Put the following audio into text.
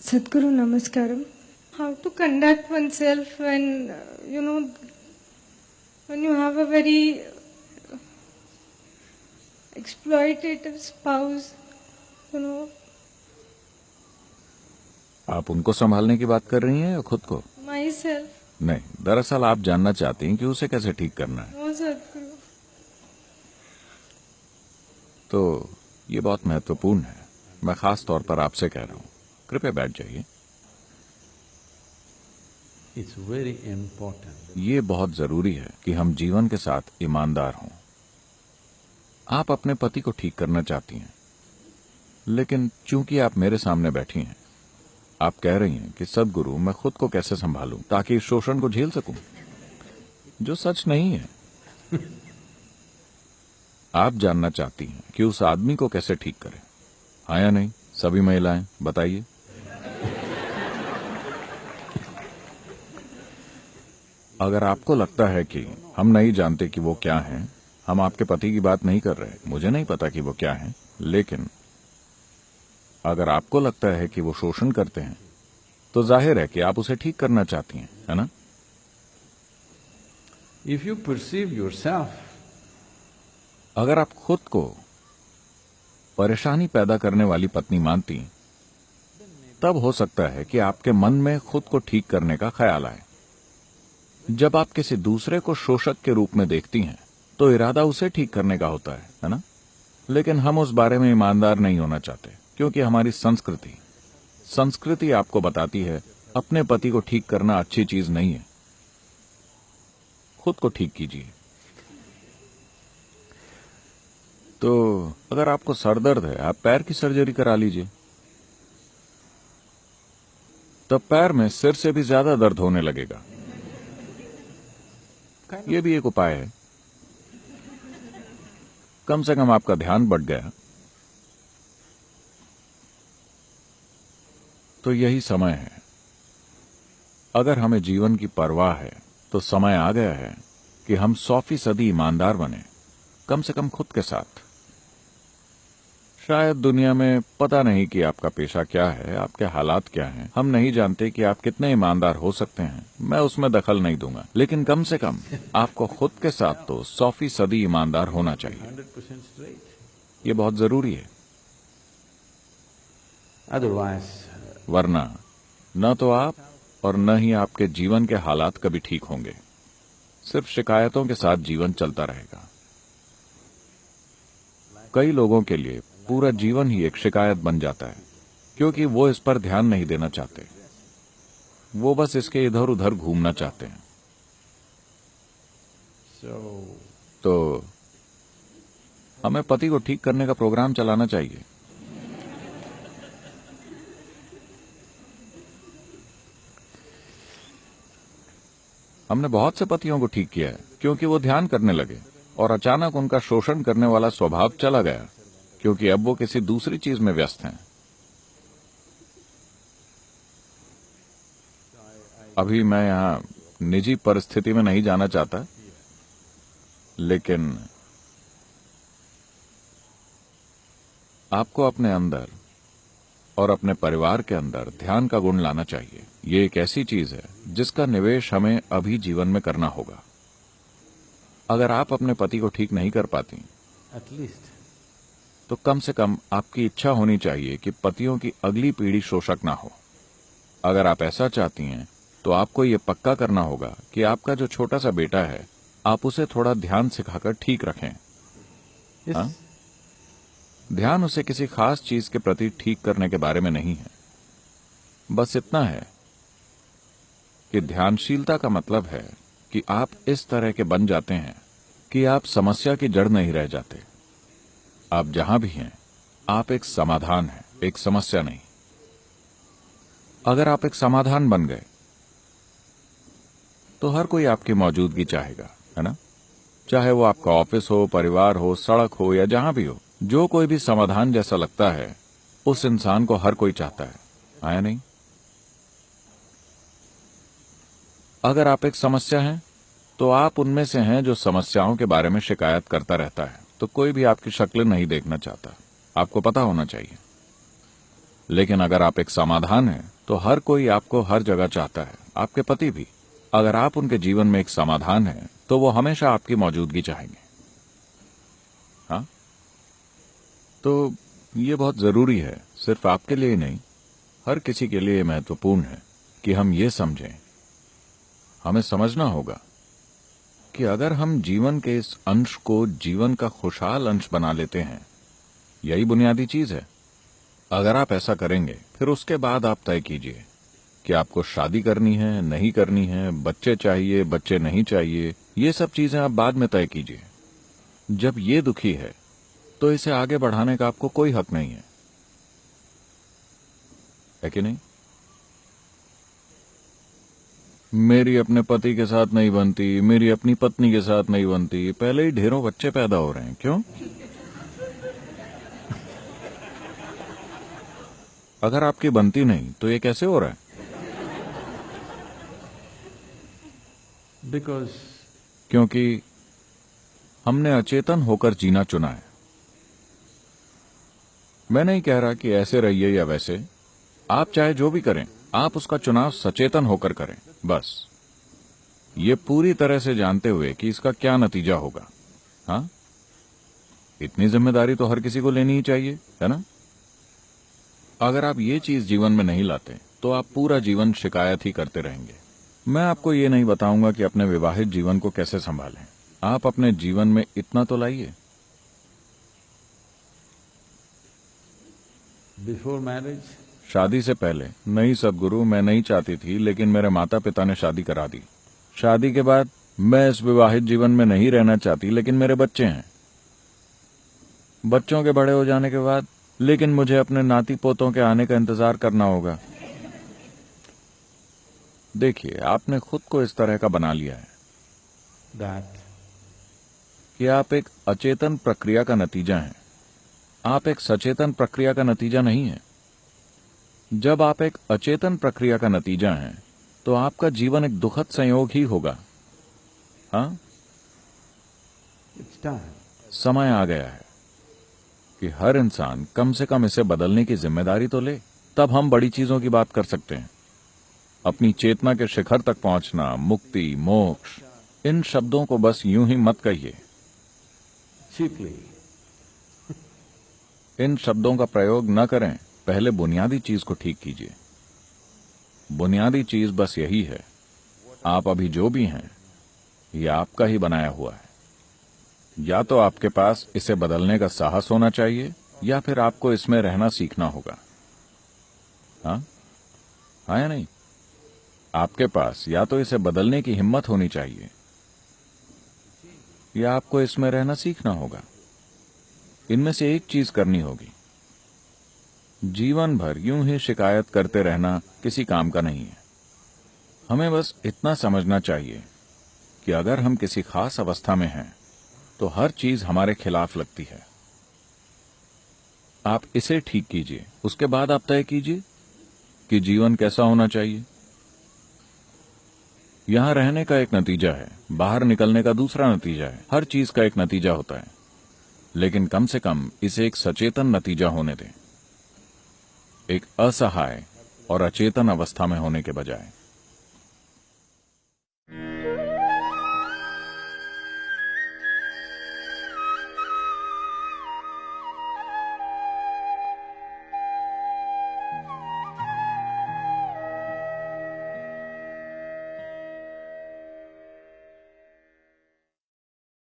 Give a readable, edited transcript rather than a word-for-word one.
Sadhguru Namaskaram. How to conduct oneself when, when you have a very exploitative spouse, आप उनको संभालने की बात कर रही हैं या खुद को? myself. नहीं, दरअसल आप जानना चाहती हैं कि उसे कैसे ठीक करना है। No, Sadhguru. तो ये बहुत महत्वपूर्ण है। मैं खास तौर पर आपसे कह रहा हूं, कृपया बैठ जाइए। It's very important. ये बहुत जरूरी है कि हम जीवन के साथ ईमानदार हों। आप अपने पति को ठीक करना चाहती हैं, लेकिन चूंकि आप मेरे सामने बैठी हैं, आप कह रही हैं कि सद्गुरु मैं खुद को कैसे संभालूं ताकि इस शोषण को झेल सकूं, जो सच नहीं है। आप जानना चाहती हैं कि उस आदमी को कैसे ठीक करें, हाँ या नहीं? सभी महिलाएं बताइए। अगर आपको लगता है कि हम नहीं जानते कि वो क्या हैं, हम आपके पति की बात नहीं कर रहे, मुझे नहीं पता कि वो क्या हैं, लेकिन अगर आपको लगता है कि वो शोषण करते हैं, तो जाहिर है कि आप उसे ठीक करना चाहती हैं, है ना? If you perceive yourself, अगर आप खुद को परेशानी पैदा करने वाली पत्नी मानती, तब हो सकता है कि आपके मन में खुद को ठीक करने का ख्याल आए। जब आप किसी दूसरे को शोषक के रूप में देखती हैं, तो इरादा उसे ठीक करने का होता है ना? लेकिन हम उस बारे में ईमानदार नहीं होना चाहते, क्योंकि हमारी संस्कृति आपको बताती है अपने पति को ठीक करना अच्छी चीज नहीं है। खुद को ठीक कीजिए। तो अगर आपको सर दर्द है, आप पैर की सर्जरी करा लीजिए, तब पैर में सिर से भी ज्यादा दर्द होने लगेगा। यह भी एक उपाय है। कम से कम आपका ध्यान बढ़ गया। तो यही समय है। अगर हमें जीवन की परवाह है, तो समय आ गया है कि हम 100% ईमानदार बने, कम से कम खुद के साथ। शायद दुनिया में पता नहीं कि आपका पेशा क्या है, आपके हालात क्या हैं, हम नहीं जानते कि आप कितने ईमानदार हो सकते हैं। मैं उसमें दखल नहीं दूंगा, लेकिन कम से कम आपको खुद के साथ तो 100% ईमानदार होना चाहिए। 100% straight. ये बहुत जरूरी है। Otherwise, वरना न तो आप और न ही आपके जीवन के हालात कभी ठीक होंगे। सिर्फ शिकायतों के साथ जीवन चलता रहेगा। कई लोगों के लिए पूरा जीवन ही एक शिकायत बन जाता है, क्योंकि वो इस पर ध्यान नहीं देना चाहते। वो बस इसके इधर उधर घूमना चाहते हैं। तो हमें पति को ठीक करने का प्रोग्राम चलाना चाहिए। हमने बहुत से पतियों को ठीक किया है, क्योंकि वो ध्यान करने लगे और अचानक उनका शोषण करने वाला स्वभाव चला गया, क्योंकि अब वो किसी दूसरी चीज में व्यस्त हैं। अभी मैं यहां निजी परिस्थिति में नहीं जाना चाहता, लेकिन आपको अपने अंदर और अपने परिवार के अंदर ध्यान का गुण लाना चाहिए। ये एक ऐसी चीज है जिसका निवेश हमें अभी जीवन में करना होगा। अगर आप अपने पति को ठीक नहीं कर पाती, at least, तो कम से कम आपकी इच्छा होनी चाहिए कि पतियों की अगली पीढ़ी शोषक ना हो। अगर आप ऐसा चाहती हैं, तो आपको ये पक्का करना होगा कि आपका जो छोटा सा बेटा है, आप उसे थोड़ा ध्यान सिखाकर ठीक रखें। yes, हाँ? ध्यान उसे किसी खास चीज के प्रति ठीक करने के बारे में नहीं है। बस इतना है कि ध्यानशीलता का मतलब है कि आप इस तरह के बन जाते हैं कि आप समस्या की जड़ नहीं रह जाते। आप जहां भी हैं, आप एक समाधान हैं, एक समस्या नहीं। अगर आप एक समाधान बन गए, तो हर कोई आपकी मौजूदगी चाहेगा, है ना? चाहे वो आपका ऑफिस हो, परिवार हो, सड़क हो या जहां भी हो, जो कोई भी समाधान जैसा लगता है, उस इंसान को हर कोई चाहता है, आया नहीं? अगर आप एक समस्या हैं, तो आप उनमें से हैं जो समस्याओं के बारे में शिकायत करता रहता है। तो कोई भी आपकी शक्ल नहीं देखना चाहता। आपको पता होना चाहिए। लेकिन अगर आप एक समाधान हैं, तो हर कोई आपको हर जगह चाहता है, आपके पति भी। अगर आप उनके जीवन में एक समाधान हैं, तो वो हमेशा आपकी मौजूदगी चाहेंगे। हाँ, तो ये बहुत जरूरी है, सिर्फ आपके लिए ही नहीं, हर किसी के लिए महत्वपूर्ण है कि हम ये समझें। हमें समझना होगा कि अगर हम जीवन के इस अंश को जीवन का खुशहाल अंश बना लेते हैं, यही बुनियादी चीज है। अगर आप ऐसा करेंगे, फिर उसके बाद आप तय कीजिए कि आपको शादी करनी है, नहीं करनी है, बच्चे चाहिए, बच्चे नहीं चाहिए, ये सब चीजें आप बाद में तय कीजिए। जब ये दुखी है, तो इसे आगे बढ़ाने का आपको कोई हक नहीं है कि नहीं? मेरी अपने पति के साथ नहीं बनती, मेरी अपनी पत्नी के साथ नहीं बनती, पहले ही ढेरों बच्चे पैदा हो रहे हैं, क्यों? अगर आपकी बनती नहीं, तो ये कैसे हो रहा है? Because क्योंकि हमने अचेतन होकर जीना चुना है। मैं नहीं कह रहा कि ऐसे रहिए या वैसे, आप चाहे जो भी करें, आप उसका चुनाव सचेतन होकर करें, बस ये पूरी तरह से जानते हुए कि इसका क्या नतीजा होगा। हाँ, इतनी जिम्मेदारी तो हर किसी को लेनी ही चाहिए, है ना? अगर आप ये चीज जीवन में नहीं लाते, तो आप पूरा जीवन शिकायत ही करते रहेंगे। मैं आपको ये नहीं बताऊंगा कि अपने विवाहित जीवन को कैसे संभालें। आप अपने जीवन में इतना तो लाइए। before marriage, शादी से पहले, नहीं सदगुरु, मैं नहीं चाहती थी, लेकिन मेरे माता पिता ने शादी करा दी। शादी के बाद मैं इस विवाहित जीवन में नहीं रहना चाहती, लेकिन मेरे बच्चे हैं। बच्चों के बड़े हो जाने के बाद, लेकिन मुझे अपने नाती पोतों के आने का इंतजार करना होगा। देखिए, आपने खुद को इस तरह का बना लिया है that कि आप एक अचेतन प्रक्रिया का नतीजा हैं। आप एक सचेतन प्रक्रिया का नतीजा नहीं है। जब आप एक अचेतन प्रक्रिया का नतीजा हैं, तो आपका जीवन एक दुखद संयोग ही होगा। हाँ, it's time. समय आ गया है कि हर इंसान कम से कम इसे बदलने की जिम्मेदारी तो ले, तब हम बड़ी चीजों की बात कर सकते हैं। अपनी चेतना के शिखर तक पहुंचना, मुक्ति, मोक्ष, इन शब्दों को बस यूं ही मत कहिए। Cheaply. इन शब्दों का प्रयोग न करें। पहले बुनियादी चीज को ठीक कीजिए। बुनियादी चीज बस यही है, आप अभी जो भी हैं, ये आपका ही बनाया हुआ है। या तो आपके पास इसे बदलने का साहस होना चाहिए, या फिर आपको इसमें रहना सीखना होगा। हाँ, हाँ या नहीं? आपके पास या तो इसे बदलने की हिम्मत होनी चाहिए, या आपको इसमें रहना सीखना होगा। इनमें से एक चीज करनी होगी। जीवन भर यूं ही शिकायत करते रहना किसी काम का नहीं है। हमें बस इतना समझना चाहिए कि अगर हम किसी खास अवस्था में हैं, तो हर चीज हमारे खिलाफ लगती है। आप इसे ठीक कीजिए, उसके बाद आप तय कीजिए कि जीवन कैसा होना चाहिए। यहां रहने का एक नतीजा है, बाहर निकलने का दूसरा नतीजा है। हर चीज का एक नतीजा होता है, लेकिन कम से कम इसे एक सचेतन नतीजा होने दें, एक असहाय और अचेतन अवस्था में होने के बजाय।